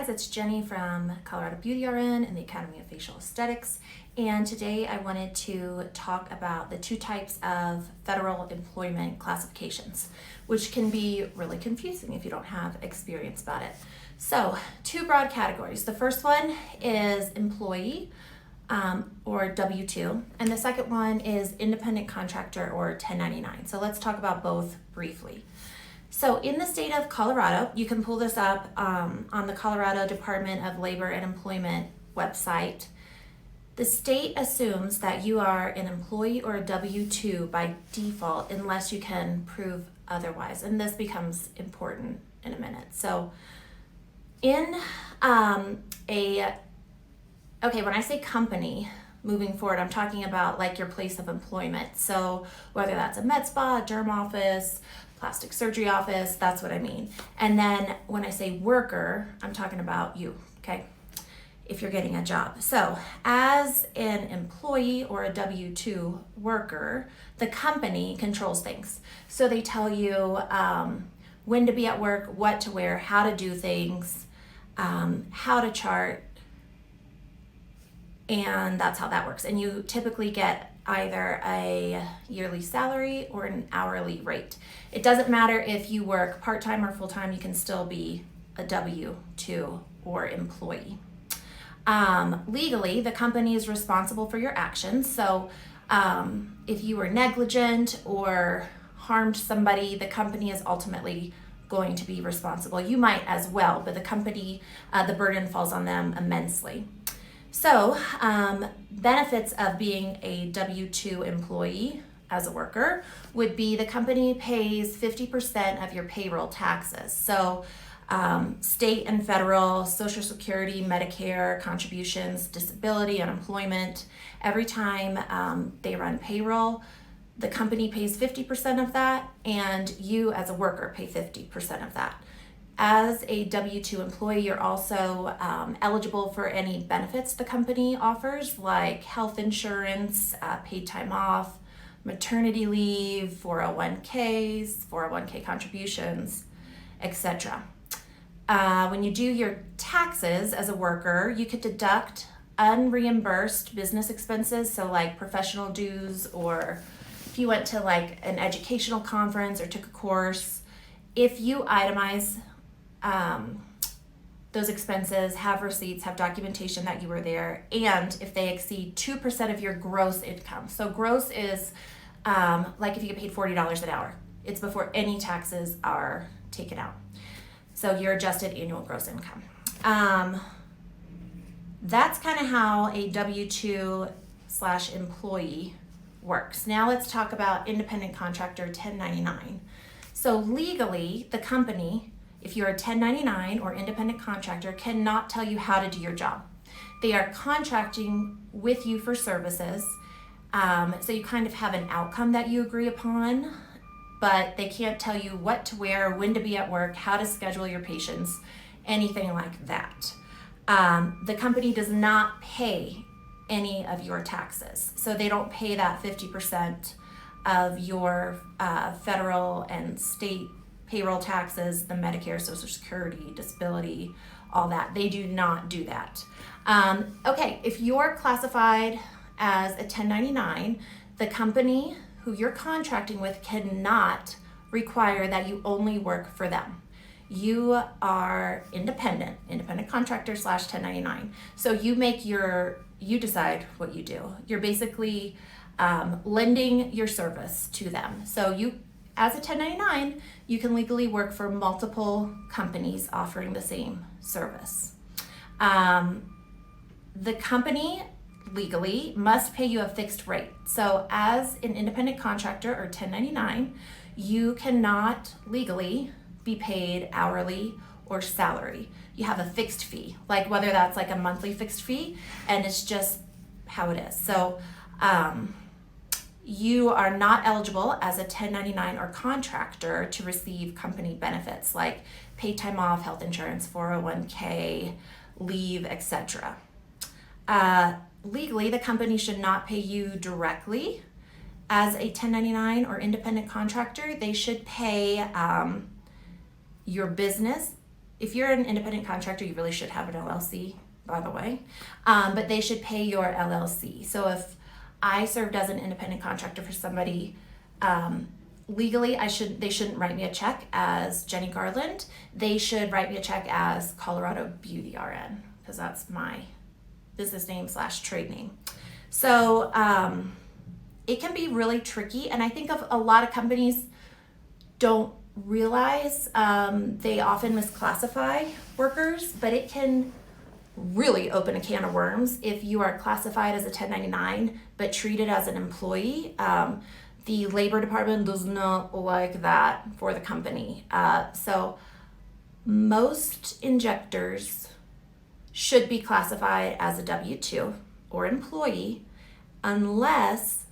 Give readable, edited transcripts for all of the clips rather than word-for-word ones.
guys, it's Jenny from Colorado Beauty RN and the Academy of Facial Aesthetics, and today I wanted to talk about the two types of federal employment classifications, which can be really confusing if you don't have experience about it. So, two broad categories. The first one is employee or W-2, and the second one is independent contractor or 1099. So let's talk about both briefly. So in the state of Colorado, you can pull this up on the Colorado Department of Labor and Employment website. The state assumes that you are an employee or a W-2 by default unless you can prove otherwise, and this becomes important in a minute. So in when I say company, moving forward, I'm talking about like your place of employment. So whether that's a med spa, a derm office, plastic surgery office, that's what I mean. And then when I say worker, I'm talking about you, okay? If you're getting a job. So as an employee or a W-2 worker, the company controls things. So they tell you when to be at work, what to wear, how to do things, how to chart, and that's how that works. And you typically get either a yearly salary or an hourly rate. It doesn't matter if you work part-time or full-time, you can still be a W-2 or employee. Legally, the company is responsible for your actions. So if you were negligent or harmed somebody, the company is ultimately going to be responsible. You might as well, but the company, the burden falls on them immensely. So, benefits of being a W-2 employee as a worker would be the company pays 50% of your payroll taxes. So, state and federal, Social Security, Medicare contributions, disability, unemployment, every time they run payroll, the company pays 50% of that, and you as a worker pay 50% of that. As a W-2 employee, you're also eligible for any benefits the company offers, like health insurance, paid time off, maternity leave, 401ks, 401k contributions, etc. When you do your taxes as a worker, you could deduct unreimbursed business expenses, so like professional dues, or if you went to like an educational conference or took a course. If you itemize those expenses, have receipts, have documentation that you were there, and if they exceed 2% of your gross income. So gross is like if you get paid $40 an hour. It's before any taxes are taken out. So your adjusted annual gross income. That's kind of how a W-2/employee works. Now let's talk about independent contractor 1099. So legally, the company, if you're a 1099 or independent contractor, cannot tell you how to do your job. They are contracting with you for services, so you kind of have an outcome that you agree upon, but they can't tell you what to wear, when to be at work, how to schedule your patients, anything like that. The company does not pay any of your taxes, so they don't pay that 50% of your federal and state payroll taxes, the Medicare, Social Security, disability, all that. They do not do that. Okay, if you're classified as a 1099, the company who you're contracting with cannot require that you only work for them. You are independent contractor / 1099. So you decide what you do. You're basically lending your service to them. So you, as a 1099, you can legally work for multiple companies offering the same service. The company legally must pay you a fixed rate. So as an independent contractor or 1099, you cannot legally be paid hourly or salary. You have a fixed fee, like whether that's like a monthly fixed fee, and it's just how it is. So you are not eligible as a 1099 or contractor to receive company benefits like paid time off, health insurance, 401k, leave, etc. Legally, the company should not pay you directly as a 1099 or independent contractor. They should pay your business if you're an independent contractor, you really should have an LLC, by the way, but they should pay your LLC. So if I served as an independent contractor for somebody, legally, they shouldn't write me a check as Jenny Garland. They should write me a check as Colorado Beauty RN, because that's my business name / trade name. So it can be really tricky, and I think of a lot of companies don't realize they often misclassify workers, but it can really open a can of worms if you are classified as a 1099 but treated as an employee. The labor department does not like that for the company. So most injectors should be classified as a W-2 or employee unless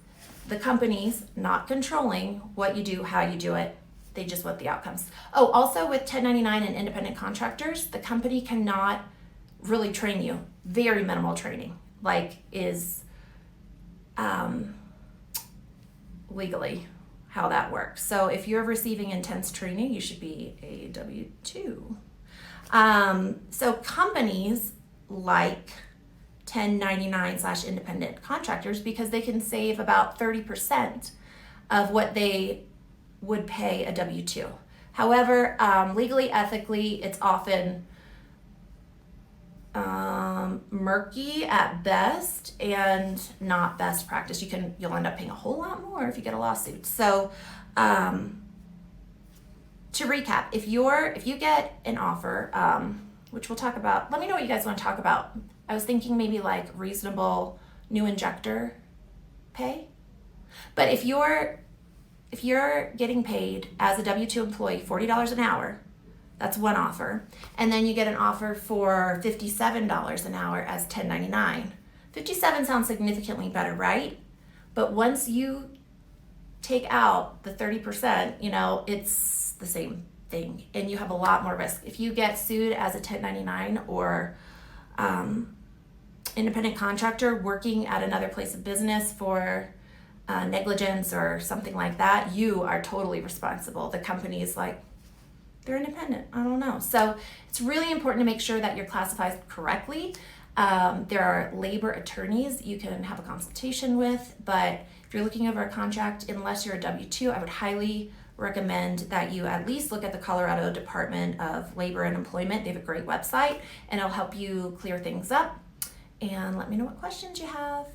the company's not controlling what you do, how you do it. They just want the outcomes. Oh, also with 1099 and independent contractors, the company cannot really train you. Very minimal training, like is legally how that works. So if you're receiving intense training, you should be a W-2. So companies like 1099 / independent contractors, because they can save about 30% of what they would pay a W-2. However, legally, ethically, it's often murky at best and not best practice. You'll end up paying a whole lot more if you get a lawsuit. So to recap, if you get an offer, which we'll talk about, let me know what you guys want to talk about. I was thinking maybe like reasonable new injector pay. But if you're getting paid as a W-2 employee $40 an hour, that's one offer. And then you get an offer for $57 an hour as 1099. 57 sounds significantly better, right? But once you take out the 30%, it's the same thing, and you have a lot more risk. If you get sued as a 1099 or independent contractor working at another place of business for negligence or something like that, you are totally responsible. The company is like, they're independent, I don't know. So it's really important to make sure that you're classified correctly. There are labor attorneys you can have a consultation with, but if you're looking over a contract, unless you're a W-2, I would highly recommend that you at least look at the Colorado Department of Labor and Employment. They have a great website, and it'll help you clear things up. And let me know what questions you have.